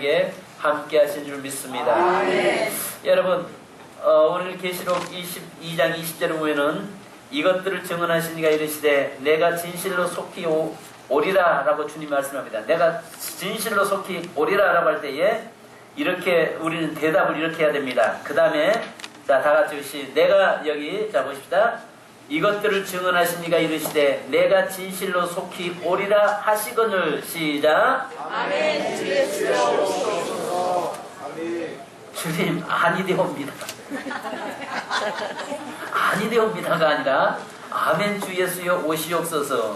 여러분에게 함께 하신 줄 믿습니다. 아멘. 여러분, 오늘 계시록 22장 20절에 보면은 이것들을 증언하신 이가 이르시되 내가 진실로 속히 오리라 라고 주님 말씀합니다. 내가 진실로 속히 오리라 라고 할 때에 이렇게 우리는 대답을 이렇게 해야 됩니다. 그 다음에 자, 다 같이 혹시 내가 여기 자 보십시다. 이것들을 증언하신 이가 이르시되 내가 진실로 속히 오리라 하시거늘. 시작. 아멘. 주 예수여 오시옵소서. 아멘. 주님 아니되옵니다. 아니되옵니다가 아니라 아멘 주 예수여 오시옵소서.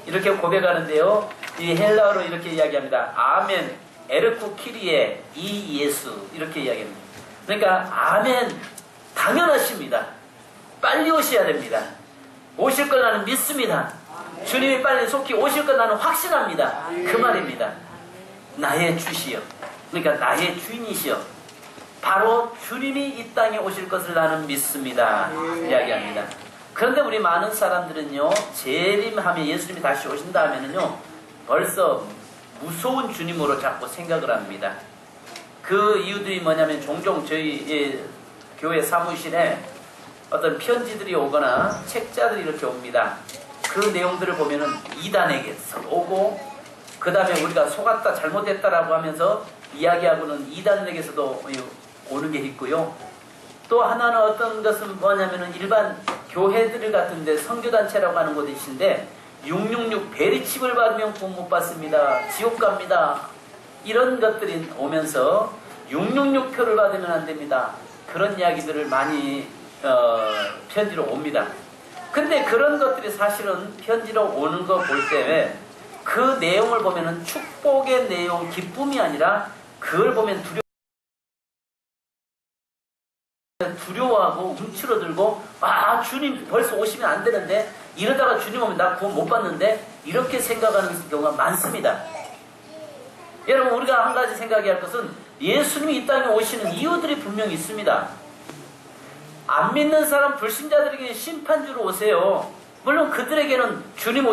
이렇게 고백하는데요. 이 헬라어로 이렇게 이야기합니다. 아멘 에르쿠 키리에 이 예수 이렇게 이야기합니다. 그러니까 아멘 당연하십니다. 빨리 오셔야 됩니다. 오실 걸 나는 믿습니다. 주님이 빨리 속히 오실 걸 나는 확신합니다. 그 말입니다. 나의 주시여, 그러니까 나의 주인이시여, 바로 주님이 이 땅에 오실 것을 나는 믿습니다. 이야기합니다. 그런데 우리 많은 사람들은요, 재림하면 예수님이 다시 오신다 하면은요, 벌써 무서운 주님으로 자꾸 생각을 합니다. 그 이유들이 뭐냐면 종종 저희 교회 사무실에 어떤 편지들이 오거나 책자들이 이렇게 옵니다. 그 내용들을 보면은 이단에게서 오고, 그 다음에 우리가 속았다 잘못했다라고 하면서 이야기하고는 이단에게서도 오는 게 있고요. 또 하나는 어떤 것은 뭐냐면은 일반 교회들 같은데 선교단체라고 하는 곳이신데 666 베리칩을 받으면 구원 못 받습니다. 지옥 갑니다. 이런 것들이 오면서 666표를 받으면 안 됩니다. 그런 이야기들을 많이 편지로 옵니다. 근데 그런 것들이 사실은 편지로 오는 거 볼 때 그 내용을 보면은 축복의 내용, 기쁨이 아니라 그걸 보면 두려워하고 움츠러들고, 아 주님 벌써 오시면 안 되는데, 이러다가 주님 오면 나 구원 못 받는데, 이렇게 생각하는 경우가 많습니다. 여러분, 우리가 한 가지 생각해야 할 것은 예수님이 이 땅에 오시는 이유들이 분명히 있습니다. 안 믿는 사람 불신자들에게 심판주로 오세요. 물론 그들에게는 주님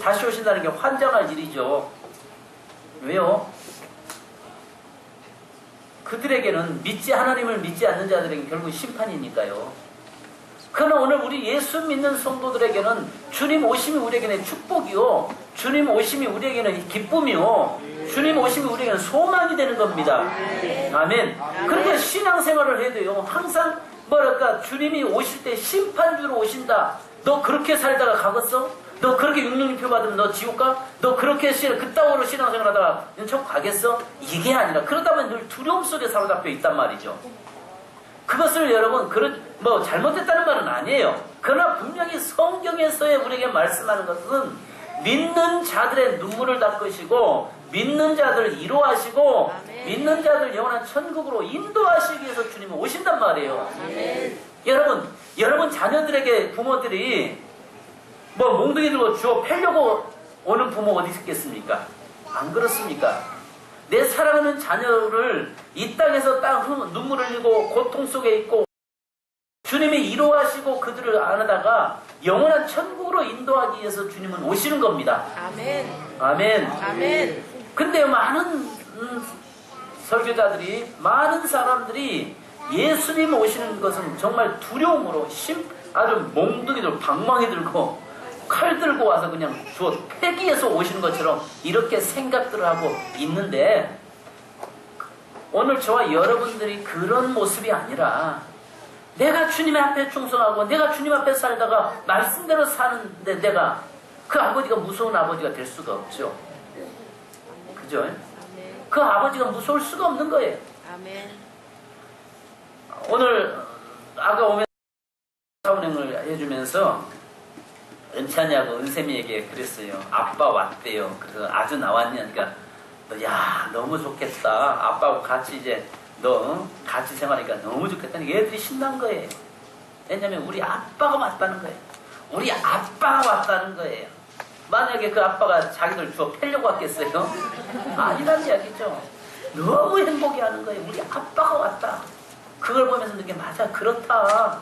다시 오신다는 게 환장할 일이죠. 왜요? 그들에게는 하나님을 믿지 않는 자들에게 결국 심판이니까요. 그러나 오늘 우리 예수 믿는 성도들에게는 주님 오심이 우리에게는 축복이요, 주님 오심이 우리에게는 기쁨이요, 주님 오심이 우리에게는 소망이 되는 겁니다. 아멘. 그러니까 신앙생활을 해야 돼요. 항상 뭐랄까, 주님이 오실 때 심판주로 오신다. 너 그렇게 살다가 가겠어? 너 그렇게 666표 받으면 너 지옥 가? 너 그렇게 그따위로 신앙생활 하다가 천국 가겠어? 이게 아니라, 그러다면 늘 두려움 속에 사로잡혀 있단 말이죠. 그것을 여러분, 잘못됐다는 말은 아니에요. 그러나 분명히 성경에서의 우리에게 말씀하는 것은 믿는 자들의 눈물을 닦으시고, 믿는 자들을 이루하시고, 아멘. 믿는 자들 영원한 천국으로 인도하시기 위해서 주님은 오신단 말이에요. 아멘. 여러분 자녀들에게 부모들이 몽둥이 들고 주워 패려고 오는 부모 어디 있겠습니까? 안 그렇습니까? 내 사랑하는 자녀를 이 땅에서 눈물을 흘리고 고통 속에 있고, 주님이 이루하시고 그들을 안하다가 영원한 천국으로 인도하기 위해서 주님은 오시는 겁니다. 아멘. 아멘. 아멘. 근데 많은 설교자들이, 많은 사람들이 예수님 오시는 것은 정말 두려움으로 아주 몽둥이 들고 방망이 들고 칼 들고 와서 그냥 패기에서 오시는 것처럼 이렇게 생각들을 하고 있는데, 오늘 저와 여러분들이 그런 모습이 아니라, 내가 주님 앞에 충성하고 내가 주님 앞에 살다가 말씀대로 사는데 내가 그 아버지가 무서운 아버지가 될 수가 없죠. 그죠? 그 아버지가 무서울 수가 없는 거예요. 아멘. 오늘 아까 오면 사운행을 해주면서 은찬이하고 은샘이에게 그랬어요. 아빠 왔대요. 그래서 아주 나왔냐? 그러니까 야 너무 좋겠다. 아빠하고 같이 이제 너 같이 생활하니까 너무 좋겠다. 얘들이 신난 거예요. 왜냐면 우리 아빠가 왔다는 거예요. 우리 아빠가 왔다는 거예요. 만약에 그 아빠가 자기들 주워 패려고 왔겠어요? 아니란 이야기죠. 너무 행복해하는 거예요. 우리 아빠가 왔다. 그걸 보면서 느끼게, 맞아, 그렇다.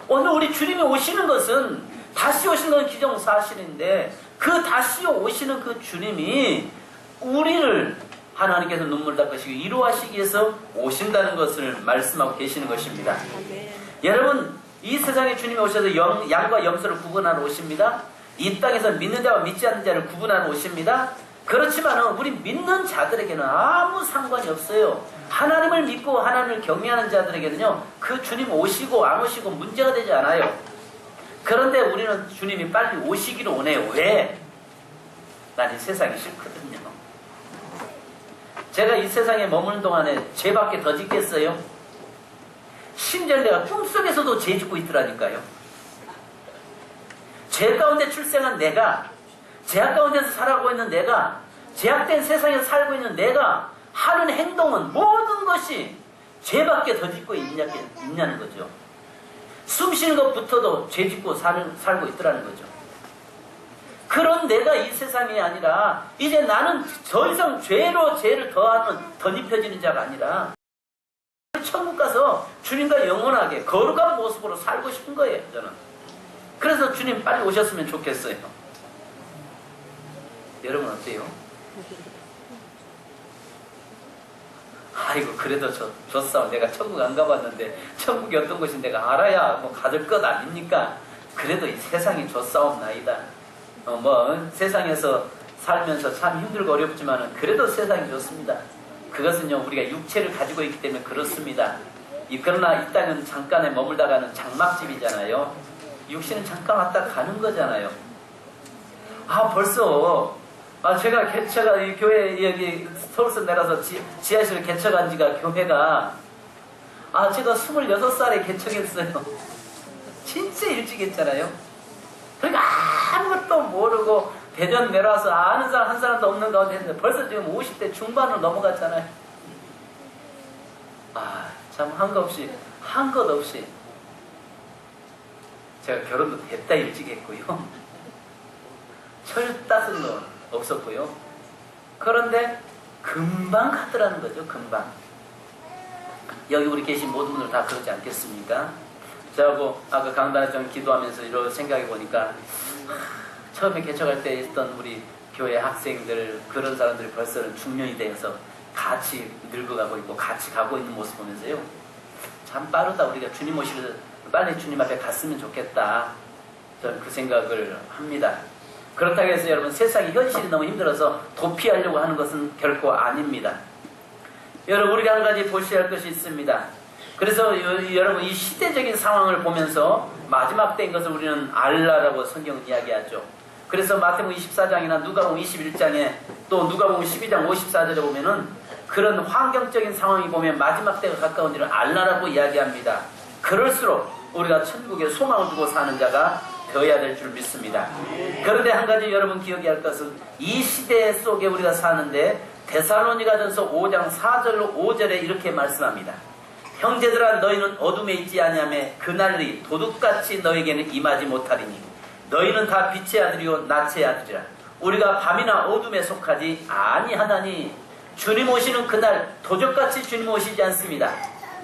오늘 우리 주님이 오시는 것은, 다시 오시는 건 기정사실인데, 그 다시 오시는 그 주님이 우리를 하나님께서 눈물 닦으시고 이루하시기 위해서 오신다는 것을 말씀하고 계시는 것입니다. 여러분, 이 세상에 주님이 오셔서 양과 염소를 구분하러 오십니다. 이 땅에서 믿는 자와 믿지 않는 자를 구분하러 오십니다. 그렇지만 우리 믿는 자들에게는 아무 상관이 없어요. 하나님을 믿고 하나님을 경외하는 자들에게는요, 그 주님 오시고 안 오시고 문제가 되지 않아요. 그런데 우리는 주님이 빨리 오시기를 원해요. 왜? 난 이 세상이 싫거든요. 제가 이 세상에 머무는 동안에 죄밖에 더 짓겠어요? 심지어 내가 꿈속에서도 죄 짓고 있더라니까요. 죄 가운데 출생한 내가, 죄악 가운데서 살아가고 있는 내가, 죄악된 세상에서 살고 있는 내가 하는 행동은 모든 것이 죄밖에 더 짓고 있냐는 거죠. 숨 쉬는 것부터도 죄 짓고 살고 있더라는 거죠. 그런 내가 이 세상이 아니라 이제 나는 더 이상 죄로 죄를 더 입혀지는 자가 아니라 천국 가서 주님과 영원하게 거룩한 모습으로 살고 싶은 거예요, 저는. 그래서 주님 빨리 오셨으면 좋겠어요. 여러분 어때요? 아이고, 그래도 저 싸움 내가 천국 안 가봤는데 천국이 어떤 곳인지 내가 알아야 뭐 가질 것 아닙니까? 그래도 이 세상이 저 싸움 나이다. 세상에서 살면서 참 힘들고 어렵지만은 그래도 세상이 좋습니다. 그것은요, 우리가 육체를 가지고 있기 때문에 그렇습니다. 그러나 이 땅은 잠깐에 머물다가는 장막집이잖아요. 육신은 잠깐 왔다 가는 거잖아요. 벌써 제가 이 교회 여기 서울서 내려서 지하실을 개척한 지가 교회가 제가 26살에 개척했어요. 진짜 일찍 했잖아요. 그러니까 아무것도 모르고 대전 내려와서 아는 사람 한 사람도 없는 가운데 했는데 벌써 지금 50대 중반으로 넘어갔잖아요. 참 한 것 없이 제가 결혼도 됐다 일찍 했고요. 철 따스는 없었고요. 그런데 금방 가더라는 거죠. 금방. 여기 우리 계신 모든 분들 다 그러지 않겠습니까? 저하고 아까 강단에 좀 기도하면서 이런 생각해 보니까 처음에 개척할 때 있던 우리 교회 학생들, 그런 사람들이 벌써 중년이 되어서 같이 늙어가고 있고 같이 가고 있는 모습 보면서요, 참 빠르다. 우리가 주님 오시를 빨리 주님 앞에 갔으면 좋겠다. 저는 그 생각을 합니다. 그렇다고 해서 여러분, 세상의 현실이 너무 힘들어서 도피하려고 하는 것은 결코 아닙니다. 여러분, 우리가 한 가지 보셔야 할 것이 있습니다. 그래서 여러분, 이 시대적인 상황을 보면서 마지막 때인 것을 우리는 알라라고 성경은 이야기하죠. 그래서 마태복음 24장이나 누가복음 21장에 또 누가복음 12장 54절에 보면은 그런 환경적인 상황이 보면 마지막 때가 가까운 줄을 알라라고 이야기합니다. 그럴수록 우리가 천국에 소망을 두고 사는 자가 되어야 될 줄 믿습니다. 그런데 한 가지 여러분 기억해야 할 것은 이 시대 속에 우리가 사는데 데살로니가전서 5장 4절로 5절에 이렇게 말씀합니다. 형제들아, 너희는 어둠에 있지 아니하며 그날이 도둑같이 너에게는 임하지 못하리니 너희는 다 빛의 아들이요 낯의 아들이라. 우리가 밤이나 어둠에 속하지 아니하나니 주님 오시는 그날 도적같이 주님 오시지 않습니다.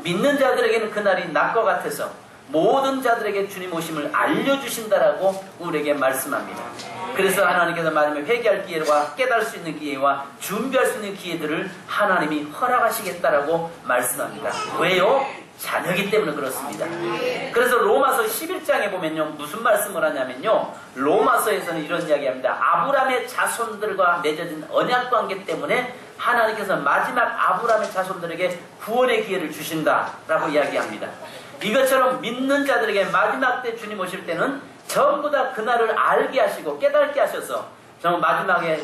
믿는 자들에게는 그날이 낮과 같아서 모든 자들에게 주님 오심을 알려주신다라고 우리에게 말씀합니다. 그래서 하나님께서 말하면 회개할 기회와 깨달을 수 있는 기회와 준비할 수 있는 기회들을 하나님이 허락하시겠다라고 말씀합니다. 왜요? 자녀이기 때문에 그렇습니다. 그래서 로마서 11장에 보면요, 무슨 말씀을 하냐면요, 로마서에서는 이런 이야기합니다. 아브라함의 자손들과 맺어진 언약관계 때문에 하나님께서 마지막 아브라함의 자손들에게 구원의 기회를 주신다라고 이야기합니다. 이것처럼 믿는 자들에게 마지막 때 주님 오실 때는 전부 다 그날을 알게 하시고 깨닫게 하셔서 정말 마지막에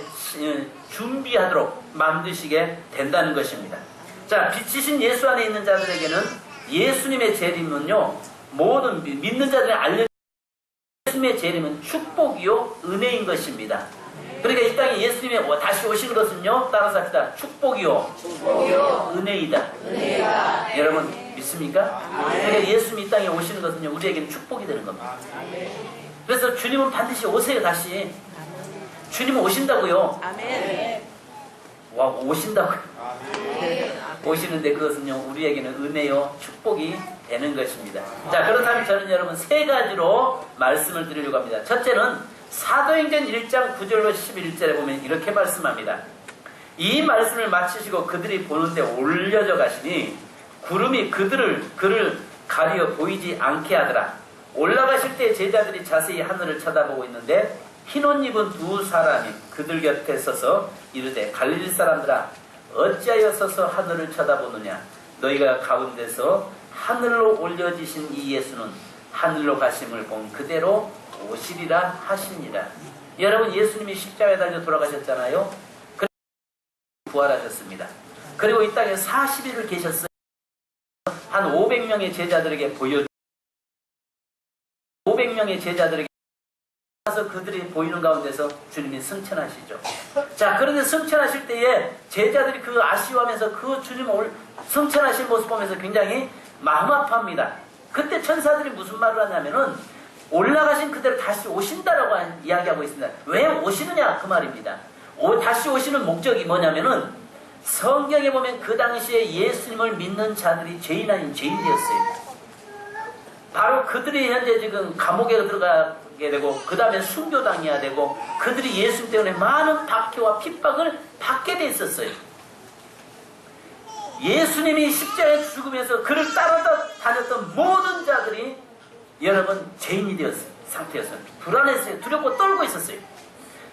준비하도록 만드시게 된다는 것입니다. 자, 빛이신 예수 안에 있는 자들에게는 예수님의 재림은요, 모든 믿는 자들이 알려진 예수님의 재림은 축복이요 은혜인 것입니다. 그러니까 이 땅에 예수님이 다시 오신 것은요, 따라서 합시다. 축복이요 은혜이다. 여러분 믿습니까? 그러니까 예수님이 이 땅에 오시는 것은요, 우리에게는 축복이 되는 겁니다. 그래서 주님은 반드시 오세요. 다시 주님은 오신다고요. 와, 오신다고요. 오시는데 그것은요, 우리에게는 은혜요 축복이 되는 것입니다. 자, 그렇다면 저는 여러분 세 가지로 말씀을 드리려고 합니다. 첫째는 사도행전 1장 9절로 11절에 보면 이렇게 말씀합니다. 이 말씀을 마치시고 그들이 보는데 올려져 가시니 구름이 그를 가리어 보이지 않게 하더라. 올라가실 때 제자들이 자세히 하늘을 쳐다보고 있는데 흰 옷 입은 두 사람이 그들 곁에 서서 이르되 갈릴리 사람들아 어찌하여 서서 하늘을 쳐다보느냐. 너희가 가운데서 하늘로 올려지신 이 예수는 하늘로 가심을 본 그대로 오시리라 하시니라. 여러분, 예수님이 십자가에 달려 돌아가셨잖아요. 부활하셨습니다. 그리고 이 땅에 40일을 계셨어요. 한 500명의 제자들에게 500명의 제자들에게 가서 그들이 보이는 가운데서 주님이 승천하시죠. 자, 그런데 승천하실 때에 제자들이 그 아쉬워하면서 그 주님 승천하신 모습 보면서 굉장히 마음 아파합니다. 그때 천사들이 무슨 말을 하냐면은 올라가신 그대로 다시 오신다라고 이야기하고 있습니다. 왜 오시느냐 그 말입니다. 다시 오시는 목적이 뭐냐면은 성경에 보면 그 당시에 예수님을 믿는 자들이 죄인 아닌 죄인이었어요. 바로 그들이 현재 지금 감옥에 들어가게 되고 그 다음에 순교당해야 되고 그들이 예수님 때문에 많은 박해와 핍박을 받게 돼 있었어요. 예수님이 십자가에 죽으면서 그를 따라다녔던 모든 자들이 여러분 죄인이 되었어요. 상태였어요. 불안했어요. 두렵고 떨고 있었어요.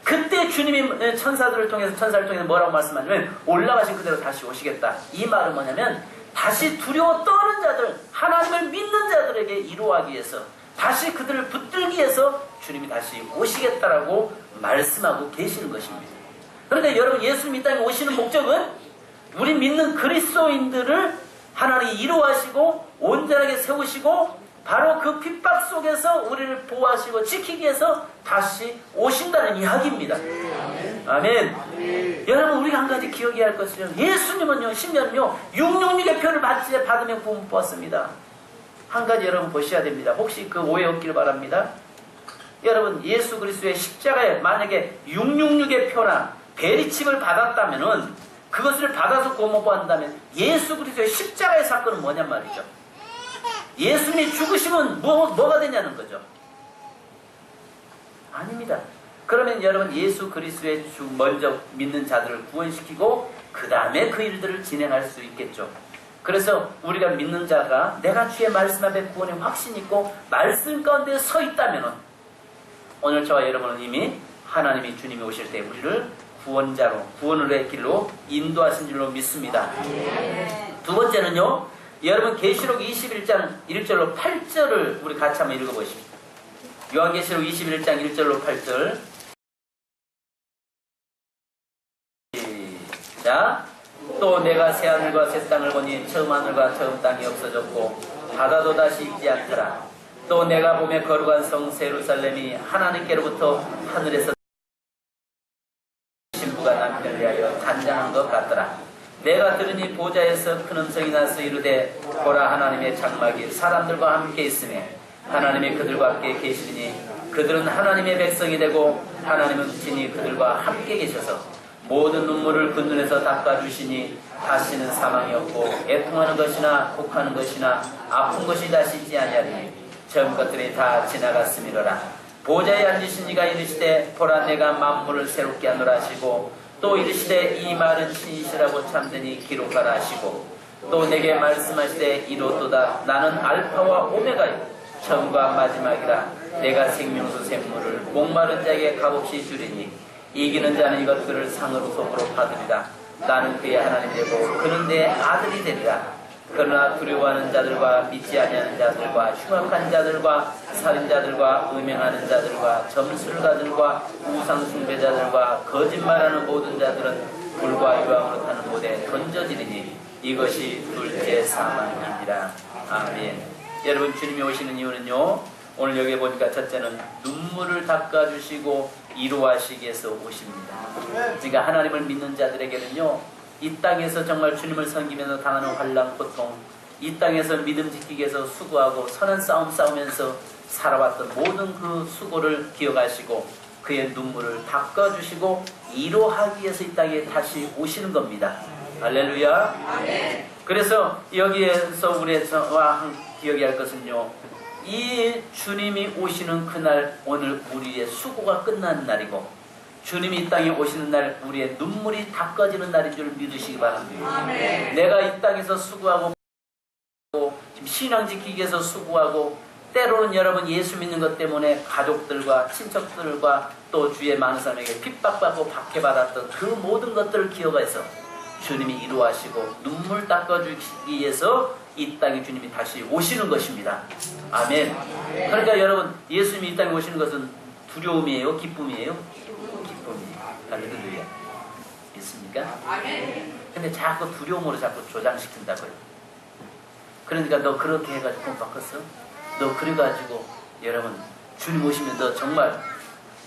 그때 주님이 천사를 통해서 뭐라고 말씀하냐면 올라가신 그대로 다시 오시겠다. 이 말은 뭐냐면 다시 두려워 떠는 자들, 하나님을 믿는 자들에게 이루어가기 위해서 다시 그들을 붙들기 위해서 주님이 다시 오시겠다라고 말씀하고 계시는 것입니다. 그런데 여러분, 예수님 이 땅에 오시는 목적은 우리 믿는 그리스도인들을 하나님이 이루어하시고 온전하게 세우시고 바로 그 핍박 속에서 우리를 보호하시고 지키기 위해서 다시 오신다는 이야기입니다. 아멘. 여러분, 우리가 한 가지 기억해야 할 것은요, 예수님은요, 심지어는요 666의 표를 받으며 구원 받습니다. 한 가지 여러분 보셔야 됩니다. 혹시 그 오해 없기를 바랍니다. 여러분, 예수 그리스도의 십자가에 만약에 666의 표나 베리칩을 받았다면은 그것을 받아서 구원 못 받는다면 예수 그리스도의 십자가의 사건은 뭐냔 말이죠. 예수님이 죽으시면 뭐가 되냐는 거죠. 아닙니다. 그러면 여러분, 예수 그리스도의 먼저 믿는 자들을 구원시키고 그 다음에 그 일들을 진행할 수 있겠죠. 그래서 우리가 믿는 자가 내가 주의 말씀 앞에 구원의 확신이 있고 말씀 가운데 서 있다면 오늘 저와 여러분은 이미 하나님이 주님이 오실 때 우리를 구원자로 구원의 길로 인도하신 줄로 믿습니다. 두 번째는요, 여러분 계시록 21장 1절로 8절을 우리 같이 한번 읽어보십시오. 요한계시록 21장 1절로 8절. 자, 또 내가 새 하늘과 새 땅을 보니 처음 하늘과 처음 땅이 없어졌고 바다도 다시 있지 않더라. 또 내가 보며 거룩한 성 예루살렘이 하나님께로부터 하늘에서 신부가 남편을 위하여 잔잔한 것 같더라. 내가 들으니 보좌에서 큰 음성이 나서 이르되 보라, 하나님의 장막이 사람들과 함께 있으며 하나님이 그들과 함께 계시리니 그들은 하나님의 백성이 되고 하나님은 친히 그들과 함께 계셔서 모든 눈물을 그 눈에서 닦아주시니 다시는 사망이 없고 애통하는 것이나 곡하는 것이나 아픈 것이 다시 있지 아니하리니 처음 것들이 다 지나갔음이로라. 보좌에 앉으신 이가 이르시되 보라, 내가 만물을 새롭게 하노라 하시고 또 이르시되 이 말은 진실하고 참되니 기록하라 하시고 또 내게 말씀하시되 이로도다. 나는 알파와 오메가요 처음과 마지막이라. 내가 생명수 샘물을 목마른 자에게 값없이 주리니 이기는 자는 이것들을 상으로 속으로 받으리라. 나는 그의 하나님 되고 그는 내 아들이 되리라. 그러나 두려워하는 자들과 믿지 아니하는 자들과 흉악한 자들과 살인자들과 음행하는 자들과 점술가들과 우상숭배자들과 거짓말하는 모든 자들은 불과 유황으로 타는 못에 던져지리니 이것이 둘째 사망이니라. 아멘. 여러분, 주님이 오시는 이유는요, 오늘 여기 보니까 첫째는 눈물을 닦아주시고 이루하시기 위해서 오십니다. 그러니까 하나님을 믿는 자들에게는요, 이 땅에서 정말 주님을 섬기면서 당하는 환난 고통, 이 땅에서 믿음 지키기 위해서 수고하고 선한 싸움 싸우면서 살아왔던 모든 그 수고를 기억하시고 그의 눈물을 닦아주시고 이루하기 위해서 이 땅에 다시 오시는 겁니다. 할렐루야. 아멘. 그래서 여기에서 우리와 기억해야 할 것은요, 이 주님이 오시는 그날, 오늘 우리의 수고가 끝나는 날이고 주님이 이 땅에 오시는 날 우리의 눈물이 닦아지는 날인 줄 믿으시기 바랍니다. 아멘. 내가 이 땅에서 수고하고 지금 신앙 지키기 위해서 수고하고 때로는 여러분 예수 믿는 것 때문에 가족들과 친척들과 또 주위의 많은 사람에게 핍박받고 박해받았던 그 모든 것들을 기억해서 주님이 이루하시고 눈물 닦아주기 위해서 이 땅에 주님이 다시 오시는 것입니다. 아멘. 그러니까 여러분 예수님이 이 땅에 오시는 것은 두려움이에요? 기쁨이에요? 기쁨이에요. 할렐루야. 있습니까? 근데 자꾸 두려움으로 자꾸 조장시킨다고요. 그러니까 너 그렇게 해가지고 돈 바꿨어? 너 그래가지고 여러분 주님 오시면 너 정말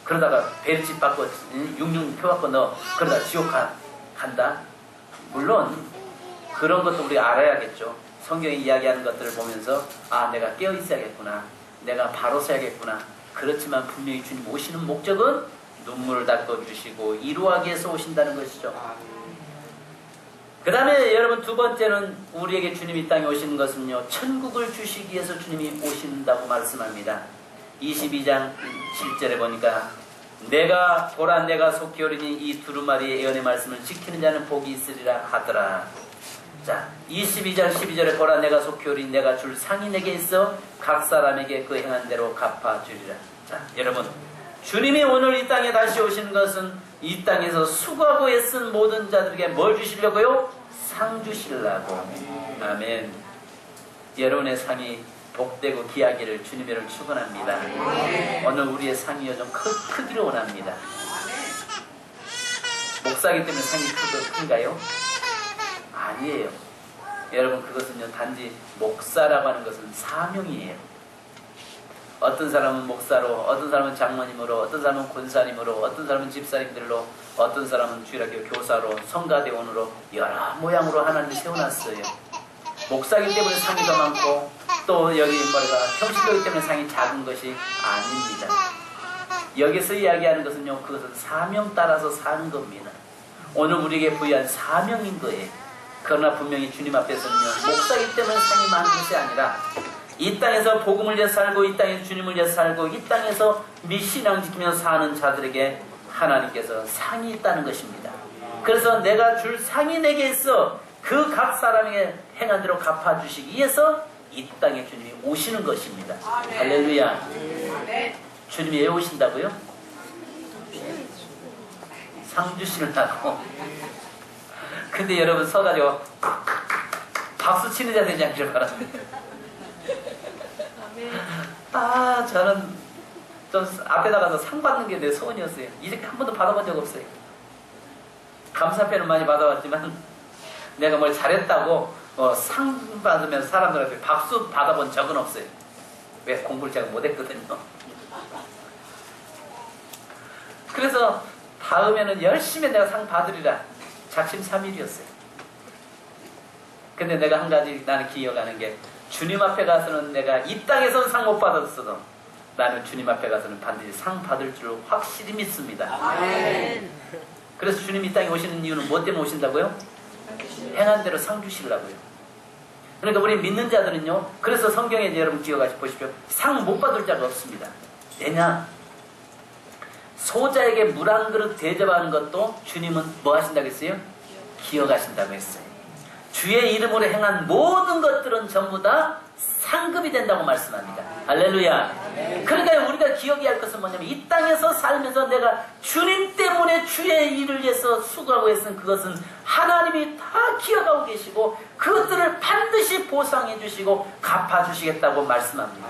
그러다가 베리집 받고 융융표 받고 너 그러다 지옥 간다? 물론 그런 것도 우리가 알아야겠죠. 성경이 이야기하는 것들을 보면서 아 내가 깨어 있어야겠구나, 내가 바로 서야겠구나. 그렇지만 분명히 주님 오시는 목적은 눈물을 닦아주시고 이루하기 위해서 오신다는 것이죠. 그 다음에 여러분 두 번째는 우리에게 주님이 이 땅에 오시는 것은요, 천국을 주시기 위해서 주님이 오신다고 말씀합니다. 22장 7절에 보니까 보라 내가 속히 오리니 이 두루마리의 예언의 말씀을 지키는 자는 복이 있으리라 하더라. 자, 22장 12절에 보라 내가 속히 오리니 내가 줄 상이 내게 있어 각 사람에게 그 행한 대로 갚아주리라. 자, 여러분 주님이 오늘 이 땅에 다시 오시는 것은 이 땅에서 수고하고 애쓴 모든 자들에게 뭘 주시려고요? 상 주시려고. 아멘. 여러분의 상이 복되고 귀하기를 주님을 축원합니다. 오늘 우리의 상이 요즘 크기를 원합니다. 목사기 때문에 상이 큰가요? 아니에요. 여러분 그것은요 단지 목사라고 하는 것은 사명이에요. 어떤 사람은 목사로, 어떤 사람은 장모님으로, 어떤 사람은 권사님으로, 어떤 사람은 집사님들로, 어떤 사람은 주일학교 교사로, 성가대원으로 여러 모양으로 하나님이 세워놨어요. 목사기 때문에 상이 더 많고 또 여기 평신도이기 때문에 상이 작은 것이 아닙니다. 여기서 이야기하는 것은요 그것은 사명 따라서 사는 겁니다. 오늘 우리에게 부여한 사명인 거예요. 그러나 분명히 주님 앞에서는요 목사기 때문에 상이 많은 것이 아니라 이 땅에서 복음을 위해 살고 이 땅에서 주님을 위해 살고 이 땅에서 미신앙 지키면서 사는 자들에게 하나님께서 상이 있다는 것입니다. 그래서 내가 줄 상이 내게 있어 그 각 사람에게 행한 대로 갚아주시기 위해서 이 땅에 주님이 오시는 것입니다. 할렐루야. 주님이 왜 오신다고요? 상 주시려고. 근데 여러분 서가지고 박수 치는 자 되지 않기를 바랍니다. 아 저는 좀 앞에 나가서 상 받는 게 내 소원이었어요. 이렇게 한 번도 받아본 적 없어요. 감사패는 많이 받아왔지만 내가 뭘 잘했다고 상 받으면서 사람들한테 박수 받아본 적은 없어요. 왜? 공부를 제가 못했거든요. 그래서 다음에는 열심히 내가 상 받으리라 작심삼일이었어요. 근데 내가 한 가지 나는 기억하는 게 주님 앞에 가서는 내가 이 땅에서는 상 못 받았어도 나는 주님 앞에 가서는 반드시 상 받을 줄 확실히 믿습니다. 아멘. 그래서 주님이 이 땅에 오시는 이유는 뭐 때문에 오신다고요? 행한 대로 상 주시려고요. 그러니까 우리 믿는 자들은요 그래서 성경에 여러분 기억하시 보십시오. 상 못 받을 자가 없습니다. 왜냐? 소자에게 물 한 그릇 대접하는 것도 주님은 뭐 하신다고 했어요? 기억하신다고 했어요. 주의 이름으로 행한 모든 것들은 전부 다 상급이 된다고 말씀합니다. 할렐루야. 그러니까 우리가 기억해야 할 것은 뭐냐면 이 땅에서 살면서 내가 주님 때문에 주의 일을 위해서 수고하고 했으면 그것은 하나님이 다 기억하고 계시고 그것들을 반드시 보상해 주시고 갚아 주시겠다고 말씀합니다.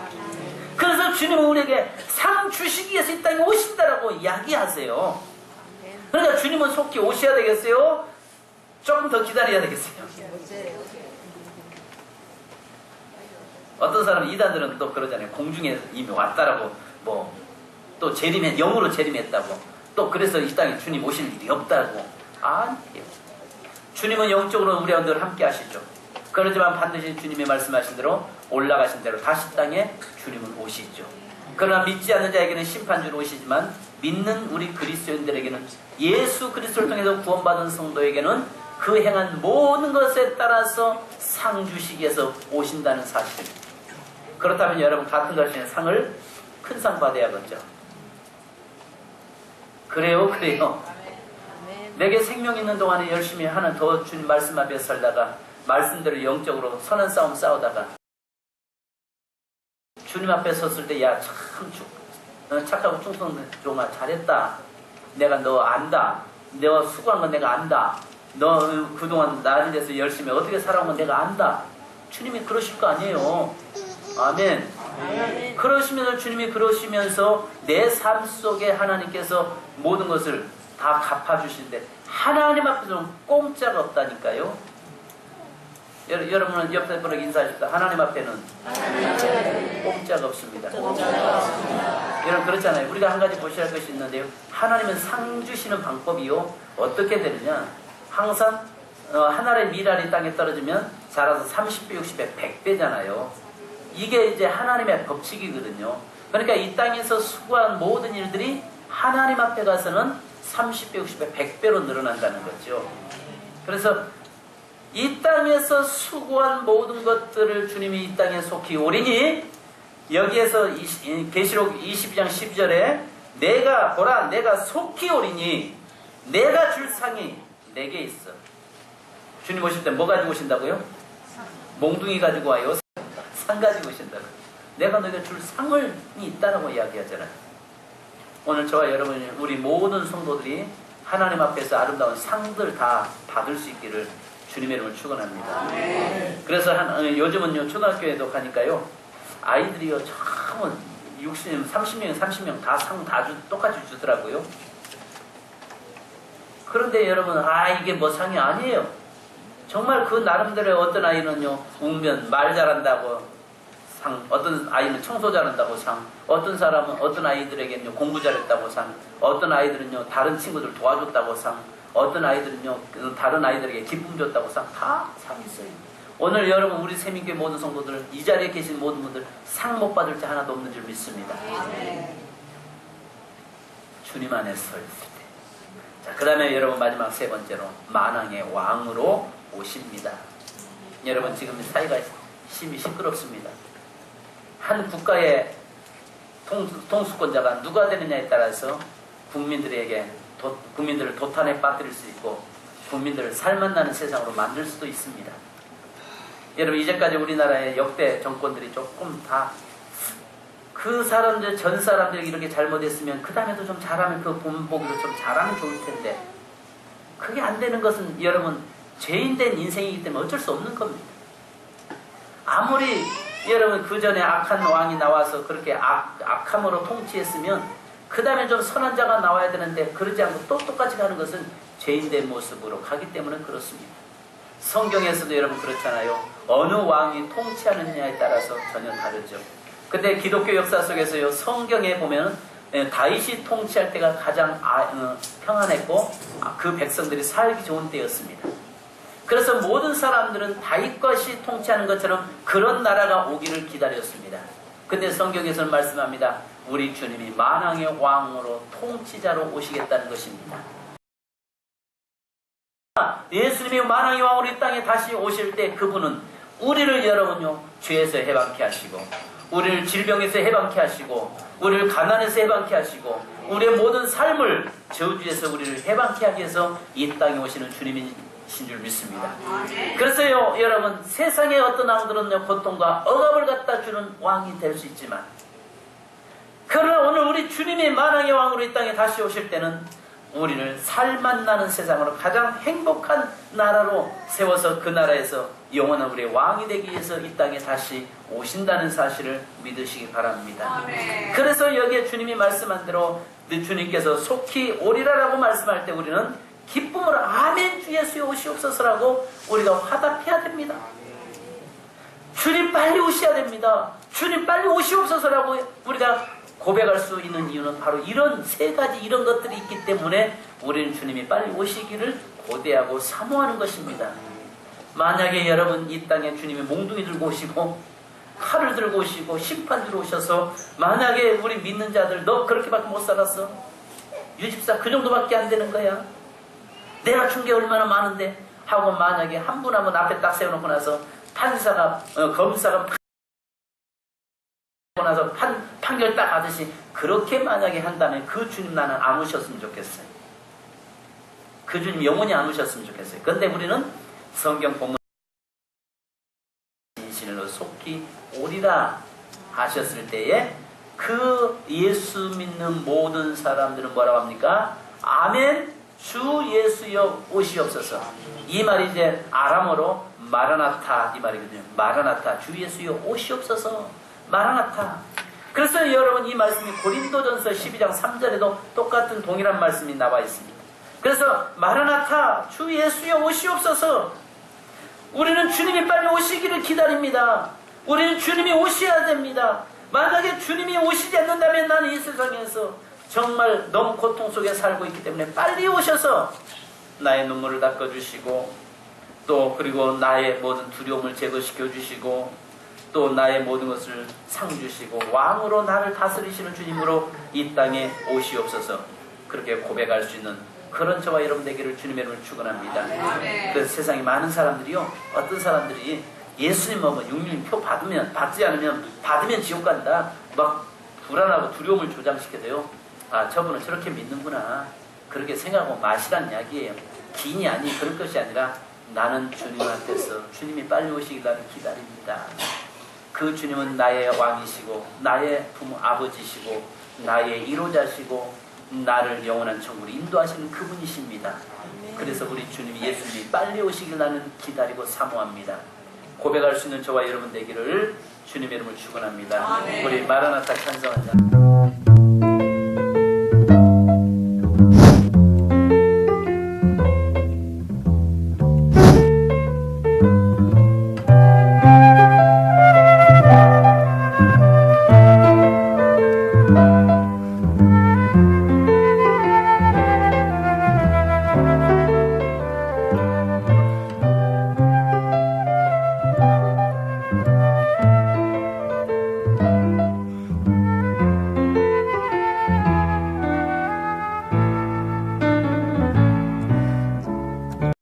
그래서 주님은 우리에게 상 주시기 위해서 이 땅에 오신다라고 이야기하세요. 그러니까 주님은 속히 오셔야 되겠어요? 조금 더 기다려야 되겠어요? 어떤 사람은 이단들은 또 그러잖아요. 공중에 이미 왔다라고 또 재림해 영으로 재림했다고 또 그래서 이 땅에 주님 오실 일이 없다고. 아니에요. 주님은 영적으로 우리와 늘 함께 하시죠. 그러지만 반드시 주님이 말씀하신 대로 올라가신 대로 다시 땅에 주님은 오시죠. 그러나 믿지 않는 자에게는 심판주로 오시지만 믿는 우리 그리스도인들에게는 예수 그리스도를 통해서 구원받은 성도에게는 그 행한 모든 것에 따라서 상 주시기 위해서 오신다는 사실입니다. 그렇다면 여러분 같은 것의 상을 큰 상 받아야겠죠. 그래요, 그래요. 내게 생명 있는 동안에 열심히 하는 더 주님 말씀 앞에 살다가 말씀대로 영적으로 선한 싸움 싸우다가 주님 앞에 섰을 때 야 참 착하고 충성된 종아 잘했다. 내가 너 안다. 너 수고한 건 내가 안다. 너 그동안 나에 대해서 열심히 어떻게 살아온 건 내가 안다. 주님이 그러실 거 아니에요. 아멘. 아멘. 그러시면서 주님이 그러시면서 내 삶 속에 하나님께서 모든 것을 다 갚아주시는데 하나님 앞에서는 공짜가 없다니까요. 여러분은 옆에 분에게 인사하십시오. 하나님 앞에는 공짜가 없습니다. 여러분 그렇잖아요. 우리가 한 가지 보셔야 할 것이 있는데요. 하나님은 상 주시는 방법이요. 어떻게 되느냐. 항상 한 알의 밀알이 땅에 떨어지면 자라서 30배, 60배, 100배잖아요. 이게 이제 하나님의 법칙이거든요. 그러니까 이 땅에서 수고한 모든 일들이 하나님 앞에 가서는 30배, 60배, 100배로 늘어난다는 거죠. 그래서 이 땅에서 수고한 모든 것들을 주님이 이 땅에 속히 오리니 여기에서 계시록 22장 12절에 내가 보라 내가 속히 오리니 내가 줄 상이 내게 있어. 주님 오실 때 뭐 가지고 오신다고요? 몽둥이 가지고 와요? 상 가지고 오신다고. 내가 너에게 줄 상을 있다라고 이야기하잖아요. 오늘 저와 여러분 우리 모든 성도들이 하나님 앞에서 아름다운 상들 다 받을 수 있기를 주님의 이름을 축원합니다. 그래서 요즘은요 초등학교에도 가니까요 아이들이요 참은 60명, 30명 다 상 다 똑같이 주더라고요. 그런데 여러분 이게 뭐 상이 아니에요. 정말 그 나름대로의 어떤 아이는요 웅변 말 잘한다고 상, 어떤 아이는 청소 잘한다고 상, 어떤 사람은 어떤 아이들에게는요 공부 잘했다고 상, 어떤 아이들은요 다른 친구들 도와줬다고 상, 어떤 아이들은요 다른 아이들에게 기쁨 줬다고 상, 다 상이 있어요. 오늘 여러분 우리 세민교회 모든 성도들 이 자리에 계신 모든 분들 상 못 받을 자 하나도 없는 줄 믿습니다. 주님 안에 서 있을 때. 자, 그 다음에 여러분 마지막 세 번째로 만왕의 왕으로 오십니다. 여러분 지금 사회가 심히 시끄럽습니다. 한 국가의 통수권자가 누가 되느냐에 따라서 국민들을 도탄에 빠뜨릴 수 있고 국민들을 살맛나는 세상으로 만들 수도 있습니다. 여러분 이제까지 우리나라의 역대 정권들이 조금 다 그 사람들 전 사람들이 이렇게 잘못했으면 그 다음에도 좀 잘하면 그 본보기로 좀 잘하면 좋을 텐데 그게 안 되는 것은 여러분 죄인된 인생이기 때문에 어쩔 수 없는 겁니다. 아무리 여러분 그 전에 악한 왕이 나와서 그렇게 악함으로 통치했으면 그 다음에 좀 선한 자가 나와야 되는데 그러지 않고 또 똑같이 가는 것은 죄인된 모습으로 가기 때문에 그렇습니다. 성경에서도 여러분 그렇잖아요. 어느 왕이 통치하느냐에 따라서 전혀 다르죠. 근데 기독교 역사 속에서요 성경에 보면 다윗이 통치할 때가 가장 평안했고 그 백성들이 살기 좋은 때였습니다. 그래서 모든 사람들은 다윗것이 통치하는 것처럼 그런 나라가 오기를 기다렸습니다. 근데 성경에서는 말씀합니다. 우리 주님이 만왕의 왕으로 통치자로 오시겠다는 것입니다. 예수님이 만왕의 왕으로 이 땅에 다시 오실 때 그분은 우리를 여러분요 죄에서 해방케 하시고 우리를 질병에서 해방케 하시고 우리를 가난에서 해방케 하시고 우리의 모든 삶을 저주에서 우리를 해방케 하기 위해서 이 땅에 오시는 주님이신 줄 믿습니다. 그래서요 여러분 세상의 어떤 왕들은요 고통과 억압을 갖다 주는 왕이 될 수 있지만 그러나 오늘 우리 주님이 만왕의 왕으로 이 땅에 다시 오실 때는 우리를 살맛나는 세상으로 가장 행복한 나라로 세워서 그 나라에서 영원한 우리의 왕이 되기 위해서 이 땅에 다시 오신다는 사실을 믿으시기 바랍니다. 아멘. 그래서 여기에 주님이 말씀한 대로 주님께서 속히 오리라라고 말씀할 때 우리는 기쁨으로 아멘 주 예수여 오시옵소서라고 우리가 화답해야 됩니다. 주님 빨리 오셔야 됩니다. 주님 빨리 오시옵소서라고 우리가 고백할 수 있는 이유는 바로 이런 세 가지 이런 것들이 있기 때문에 우리는 주님이 빨리 오시기를 고대하고 사모하는 것입니다. 만약에 여러분 이 땅에 주님이 몽둥이 들고 오시고 칼을 들고 오시고 심판 들어 오셔서 만약에 우리 믿는 자들 너 그렇게밖에 못 살았어? 유집사 그 정도밖에 안 되는 거야? 내가 준 게 얼마나 많은데? 하고 만약에 한 분 한 분 앞에 딱 세워놓고 나서 판사가 검사가 나서 판결 딱 하듯이 그렇게 만약에 한다면 그 주님 나는 안 오셨으면 좋겠어요. 그 주님 영원히 안 오셨으면 좋겠어요. 그런데 우리는 성경 본문 진실로 속히 오리라 하셨을 때에 그 예수 믿는 모든 사람들은 뭐라고 합니까? 아멘 주 예수여 오시옵소서. 이 말이 이제 아람어로 마라나타 이 말이거든요. 마라나타 주 예수여 오시옵소서. 마라나타. 그래서 여러분 이 말씀이 고린도전서 12장 3절에도 똑같은 동일한 말씀이 나와 있습니다. 그래서 마라나타 주 예수여 오시옵소서. 우리는 주님이 빨리 오시기를 기다립니다. 우리는 주님이 오셔야 됩니다. 만약에 주님이 오시지 않는다면 나는 이 세상에서 정말 너무 고통 속에 살고 있기 때문에 빨리 오셔서 나의 눈물을 닦아주시고 또 그리고 나의 모든 두려움을 제거시켜 주시고 또 나의 모든 것을 상 주시고 왕으로 나를 다스리시는 주님으로 이 땅에 오시옵소서. 그렇게 고백할 수 있는 그런 저와 여러분 되기를 주님의 이름을 축원합니다. 그래서 세상에 많은 사람들이요, 어떤 사람들이 예수님 뭐 666표 받지 않으면 받으면 지옥 간다 막 불안하고 두려움을 조장시켜도요, 아 저분은 저렇게 믿는구나 그렇게 생각하고 마시란 이야기예요. 기인이 아니 그런 것이 아니라 나는 주님한테서 주님이 빨리 오시길 나는 기다립니다. 그 주님은 나의 왕이시고 나의 부모 아버지시고 나의 이로자시고 나를 영원한 천국으로 인도하시는 그분이십니다. 그래서 우리 주님 예수님이 빨리 오시길 나는 기다리고 사모합니다. 고백할 수 있는 저와 여러분 되기를 주님의 이름을 축원합니다. 우리 마라나타 찬송하자.